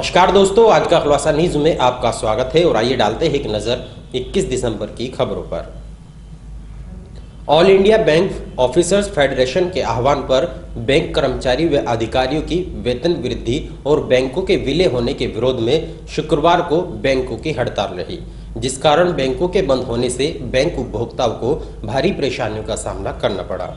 नमस्कार दोस्तों, आज का खुलासा न्यूज में आपका स्वागत है और आइए डालते हैं एक नजर 21 दिसंबर की खबरों पर। All India bank officers federation के आह्वान पर बैंक कर्मचारी व अधिकारियों की वेतन वृद्धि और बैंकों के विलय होने के विरोध में शुक्रवार को बैंकों की हड़ताल रही, जिस कारण बैंकों के बंद होने से बैंक उपभोक्ताओं को भारी परेशानियों का सामना करना पड़ा।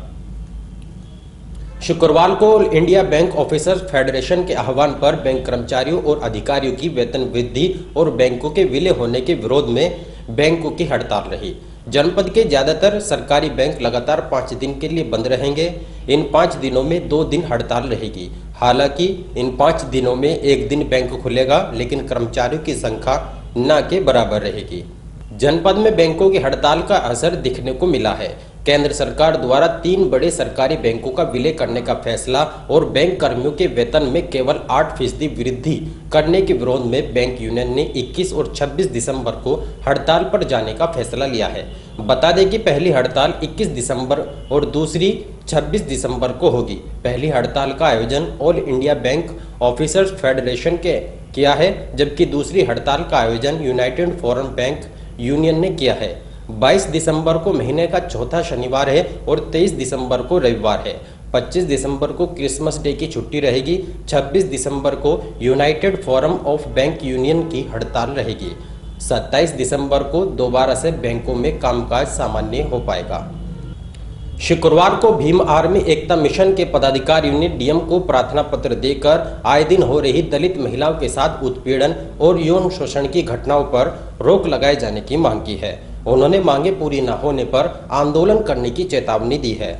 शुक्रवार को all India bank officers federation के आह्वान पर बैंक कर्मचारियों और अधिकारियों की वेतन वृद्धि और बैंकों के विलय होने के विरोध में बैंकों की हड़ताल रही। जनपद के ज्यादातर सरकारी बैंक लगातार 5 दिन के लिए बंद रहेंगे। इन 5 दिनों में 2 दिन हड़ताल रहेगी। हालांकि इन 5 दिनों में 1 दिन बैंक खुलेगा, लेकिन कर्मचारियों की संख्या न के बराबर रहेगी। जनपद में बैंकों की हड़ताल का असर दिखने को मिला है। केंद्र सरकार द्वारा 3 बड़े सरकारी बैंकों का विलय करने का फैसला और बैंक कर्मियों के वेतन में केवल 8% वृद्धि करने के विरोध में बैंक यूनियन ने 21 और 26 दिसंबर को हड़ताल पर जाने का फैसला लिया है। बता दें कि पहली हड़ताल 21 दिसंबर और दूसरी 26 दिसंबर को होगी। पहली हड़ताल का आयोजन all India bank officers federation के किया है, जबकि दूसरी हड़ताल का आयोजन यूनाइटेड फॉरेन बैंक यूनियन ने किया है। 22 दिसंबर को महीने का चौथा शनिवार है और 23 दिसंबर को रविवार है। 25 दिसंबर को क्रिसमस डे की छुट्टी रहेगी। 26 दिसंबर को United forum of bank union की हड़ताल रहेगी। 27 दिसंबर को दोबारा से बैंकों में कामकाज सामान्य हो पाएगा। शुक्रवार को भीम आर्मी एकता मिशन के पदाधिकारियों ने डीएम को प्रार्थना पत्र देकर आए दिन हो रही दलित महिलाओं के साथ उत्पीड़न और यौन शोषण की घटनाओं पर रोक लगाए जाने की मांग की है। उन्होंने मांगे पूरी न होने पर आंदोलन करने की चेतावनी दी है।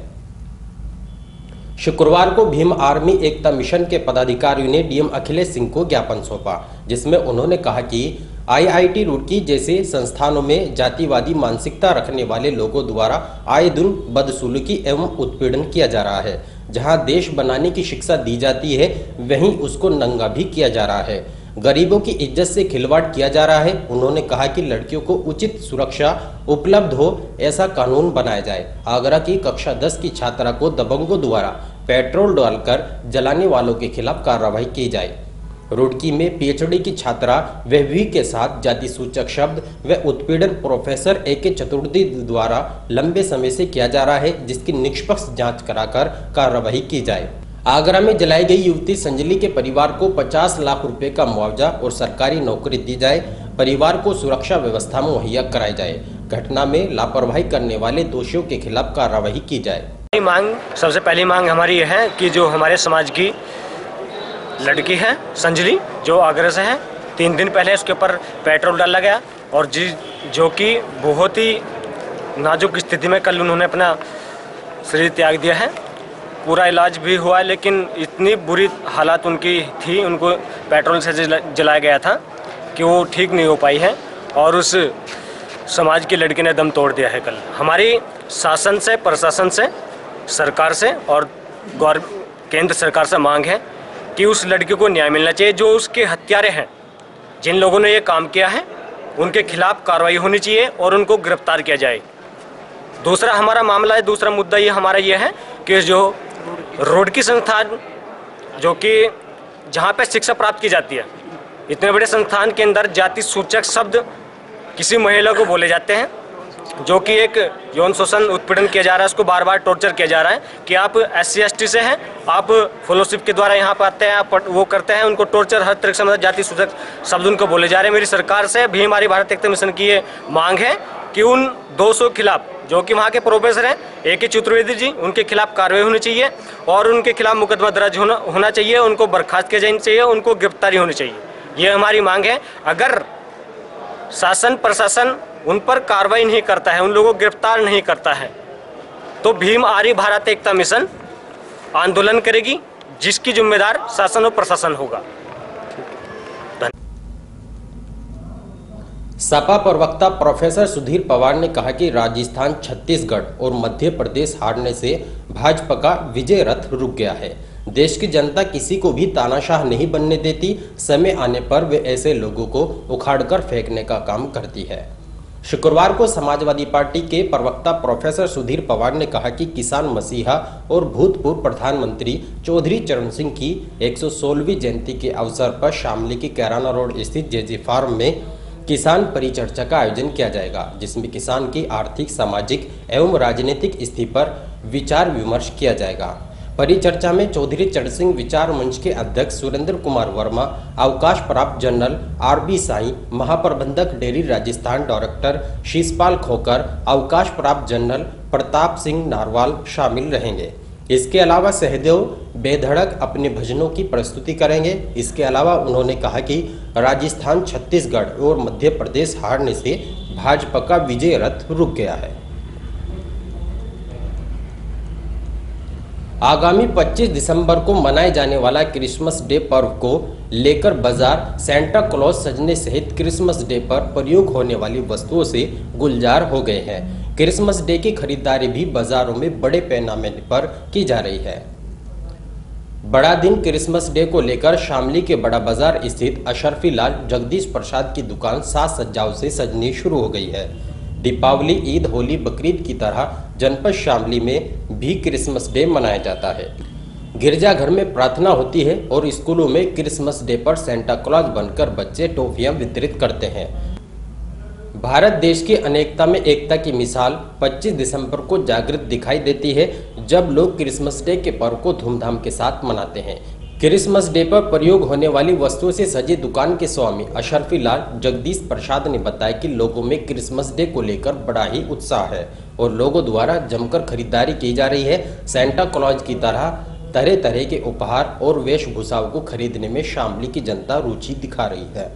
शुक्रवार को भीम आर्मी एकता मिशन के पदाधिकारियों ने डीएम अखिलेश सिंह को ज्ञापन सौंपा, जिसमें उन्होंने कहा कि आईआईटी रुड़की जैसे संस्थानों में जातिवादी मानसिकता रखने वाले लोगों द्वारा आए दिन बदसलूकी एवं उत्पीड़न किया जा रहा है। जहां देश बनाने की शिक्षा दी जाती है, वहीं उसको नंगा भी किया जा रहा है। गरीबों की इज्जत से खिलवाड़ किया जा रहा है। उन्होंने कहा कि लड़कियों को उचित सुरक्षा उपलब्ध हो, ऐसा कानून बनाया जाए। आगरा की कक्षा 10 की छात्रा को दबंगों द्वारा पेट्रोल डालकर जलाने वालों के खिलाफ कार्रवाई की जाए। रुड़की में पीएचडी की छात्रा वहवी के साथ जाति सूचक शब्द व उत्पीड़न प्रोफेसर AK चतुर्वेदी द्वारा लंबे समय से किया जा रहा है, जिसकी निष्पक्ष जांच कराकर कार्रवाई की जाए। आगरा में जलाई गई युवती संजली के परिवार को 50 लाख रुपए का मुआवजा और सरकारी नौकरी दी जाए। परिवार को सुरक्षा व्यवस्था मुहैया कराई जाए। घटना में लापरवाही करने वाले दोषियों के खिलाफ कार्रवाई की जाए। सबसे पहली मांग हमारी यह है कि जो हमारे समाज की लड़की है संजली, जो आगरा से है, 3 दिन पहले उसके ऊपर पेट्रोल डाला गया और जो कि बहुत ही नाजुक स्थिति में कल उन्होंने अपना शरीर त्याग दिया है। पूरा इलाज भी हुआ, लेकिन इतनी बुरी हालत उनकी थी, उनको पेट्रोल से जलाया गया था कि वो ठीक नहीं हो पाई है और उस समाज की लड़की ने दम तोड़ दिया है। कल हमारी शासन से, प्रशासन से, सरकार से और केंद्र सरकार से मांग है कि उस लड़की को न्याय मिलना चाहिए। जो उसके हत्यारे हैं, जिन लोगों ने ये काम किया है, उनके खिलाफ कार्रवाई होनी चाहिए और उनको गिरफ्तार किया जाए। दूसरा हमारा मामला है, दूसरा मुद्दा ये हमारा ये है कि जो रुड़की संस्थान, जो कि जहाँ पे शिक्षा प्राप्त की जाती है, इतने बड़े संस्थान के अंदर जाति सूचक शब्द किसी महिला को बोले जाते हैं, जो कि एक यौन शोषण उत्पीड़न किया जा रहा है, उसको बार बार टॉर्चर किया जा रहा है कि आप SC ST से हैं, आप फेलोशिप के द्वारा यहाँ पर आते हैं, आप वो करते हैं, उनको टॉर्चर हर तरह से जाति सूचक शब्द उनको बोले जा रहे हैं। मेरी सरकार से भी, हमारी भारत एकता मिशन की ये मांग है कि उन 200 खिलाफ, जो कि वहाँ के प्रोफेसर हैं AK चतुर्वेदी जी, उनके खिलाफ कार्रवाई होनी चाहिए और उनके खिलाफ मुकदमा दर्ज होना चाहिए, उनको बर्खास्त किया जाना चाहिए, उनको गिरफ्तारी होनी चाहिए। ये हमारी मांग है। अगर शासन प्रशासन उन पर कार्रवाई नहीं करता है, उन लोगों को गिरफ्तार नहीं करता है, तो भीम आर्य भारत एकता मिशन आंदोलन करेगी, जिसकी जिम्मेदार शासन और प्रशासन होगा। सपा प्रवक्ता प्रोफेसर सुधीर पवार ने कहा कि राजस्थान, छत्तीसगढ़ और मध्य प्रदेश हारने से भाजपा का विजय रथ रुक गया है। देश की जनता किसी को भी तानाशाह नहीं बनने देती। समय आने पर वे ऐसे लोगों को उखाड़कर फेंकने का काम करती है। शुक्रवार को समाजवादी पार्टी के प्रवक्ता प्रोफेसर सुधीर पवार ने कहा कि किसान मसीहा और भूतपूर्व प्रधानमंत्री चौधरी चरण सिंह की 116वीं जयंती के अवसर पर शामली के कैराना रोड स्थित जेजे फार्म में किसान परिचर्चा का आयोजन किया जाएगा, जिसमें किसान की आर्थिक, सामाजिक एवं राजनीतिक स्थिति पर विचार विमर्श किया जाएगा। परिचर्चा में चौधरी चरण सिंह विचार मंच के अध्यक्ष सुरेंद्र कुमार वर्मा, अवकाश प्राप्त जनरल आरबी साई, महाप्रबंधक डेयरी राजस्थान डायरेक्टर शीशपाल खोकर, अवकाश प्राप्त जनरल प्रताप सिंह नारवाल शामिल रहेंगे। इसके अलावा सहदेव बेधड़क अपने भजनों की प्रस्तुति करेंगे। इसके अलावा उन्होंने कहा कि राजस्थान, छत्तीसगढ़ और मध्य प्रदेश हारने से भाजपा का विजय रथ रुक गया है। आगामी 25 दिसंबर को मनाए जाने वाला क्रिसमस डे पर्व को लेकर बाजार सेंटा क्लॉज सजने सहित क्रिसमस डे पर प्रयोग होने वाली वस्तुओं से गुलजार हो गए हैं। क्रिसमस डे की खरीदारी भी बाजारों में बड़े पैमाने पर की जा रही है। बड़ा दिन क्रिसमस डे को लेकर शामली के बड़ा बाजार स्थित अशरफी लाल जगदीश प्रसाद की दुकान साज सज्जाओं से सजनी शुरू हो गई है। दीपावली, ईद, होली, बकरीद की तरह जनपद शामली में भी क्रिसमस डे मनाया जाता है। गिरजाघर में प्रार्थना होती है और स्कूलों में क्रिसमस डे पर सेंटा क्लॉज बनकर बच्चे टॉफियां वितरित करते हैं। भारत देश की अनेकता में एकता की मिसाल 25 दिसंबर को जागृत दिखाई देती है, जब लोग क्रिसमस डे के पर्व को धूमधाम के साथ मनाते हैं। क्रिसमस डे पर प्रयोग होने वाली वस्तुओं से सजी दुकान के स्वामी अशरफी लाल जगदीश प्रसाद ने बताया कि लोगों में क्रिसमस डे को लेकर बड़ा ही उत्साह है और लोगों द्वारा जमकर खरीदारी की जा रही है। सेंटा क्लॉज की तरह तरह के उपहार और वेशभूषाओं को खरीदने में शामली की जनता रुचि दिखा रही है।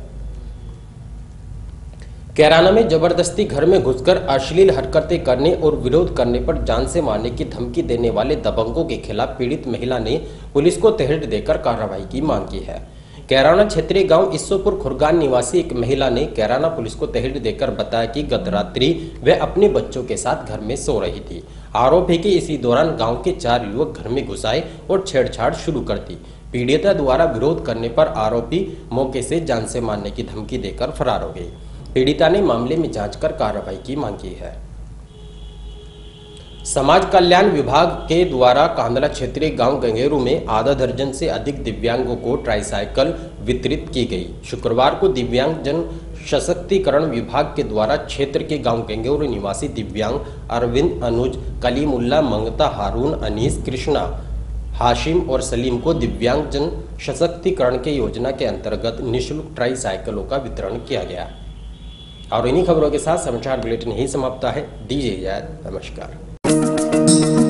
कैराना में जबरदस्ती घर में घुसकर अश्लील हरकतें करने और विरोध करने पर जान से मारने की धमकी देने वाले दबंगों के खिलाफ पीड़ित महिला ने पुलिस को तहरीर देकर कार्रवाई की मांग की है। कैराना क्षेत्रीय गांव ईसोपुर खुरगान निवासी एक महिला ने कैराना पुलिस को तहरीर देकर बताया कि गत रात्रि वह अपने बच्चों के साथ घर में सो रही थी। आरोप है कि इसी दौरान गाँव के 4 युवक घर में घुस आए और छेड़छाड़ शुरू कर दी। पीड़िता द्वारा विरोध करने पर आरोपी मौके से जान से मारने की धमकी देकर फरार हो गई। पीड़िता ने मामले में जांच कर कार्रवाई की मांग की है। समाज कल्याण विभाग के द्वारा कांदला क्षेत्रीय गांव गंगेरू में आधा दर्जन से अधिक दिव्यांगों को ट्राईसाइकिल वितरित की गई। शुक्रवार को दिव्यांगजन सशक्तिकरण विभाग के द्वारा क्षेत्र के गांव गंगेरू निवासी दिव्यांग अरविंद, अनुज, कलीमुल्ला, मंगता, हारून, अनीस, कृष्णा, हाशिम और सलीम को दिव्यांगजन सशक्तिकरण के योजना के अंतर्गत निःशुल्क ट्राईसाइकिलों का वितरण किया गया। और इन्हीं खबरों के साथ समाचार बुलेटिन यही समाप्त है। दीजिए इजाजत, नमस्कार।